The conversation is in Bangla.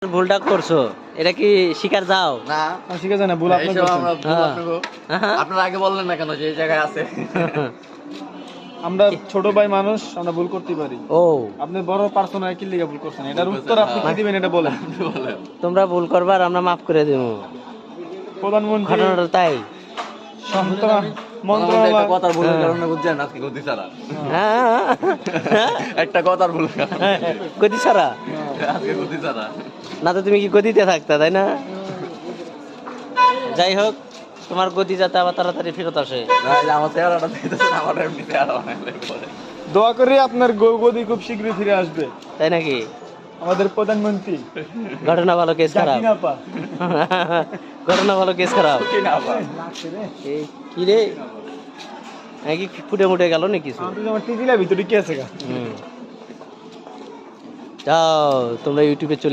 ভুলটা করছো, এটা কি শিকার যাও? না ঠিক আছে না, ভুল আপনি এইসব করছেন। আমরা ভুল হ্যাঁ। আপনাকে- আপনারা আগে বললেন না কেন যে এই জায়গায় আছে? আমরা ছোট ভাই মানুষ, আমরা ভুল করতে পারি। ও, আপনি বড় পার্সন হয়ে কি লিগা ভুল করছেন? এটার উত্তর আপনি কি দিবেন এটা বলেন। আপনি বলেন। তোমরা ভুল করবা আর আমরা মাফ করে দেবো। প্রধানমন্ত্রী ঘটনাটা তাই। আমাদের একটা কথার ভুলের হ্যাঁ। কারণে বুঝছেন আজকে গতি ছাড়া। হ্যাঁ, একটা কথার ভুল গতি ছাড়া আজকে গতি ছাড়া। না তো তুমি কি গতিতে থাকতা, তাই না? যাই হোক, তোমার গতি যাতে আবার তাড়াতাড়ি ফেরত আসে। না, এই যে আমার চেহারাটা দেখতেছেন, আমার এমনি চেহারা বানাইলে পরে। দোয়া করি আপনার গদি খুব শীঘ্রই ফিরে আসবে। তাই নাকি? আমাদের প্রধানমন্ত্রী ঘটনা ভালো, কেস খারাপ। জাকিনাপা। ঘটনা ভালো, কেস খারাপ। কি না আবার? এই, কি রে, কি ফুটে মুটে গেল না কিছু? আমার টিজিলা ভিতরে কি আছে গা? যাও তোমরা ইউটিউবে চলে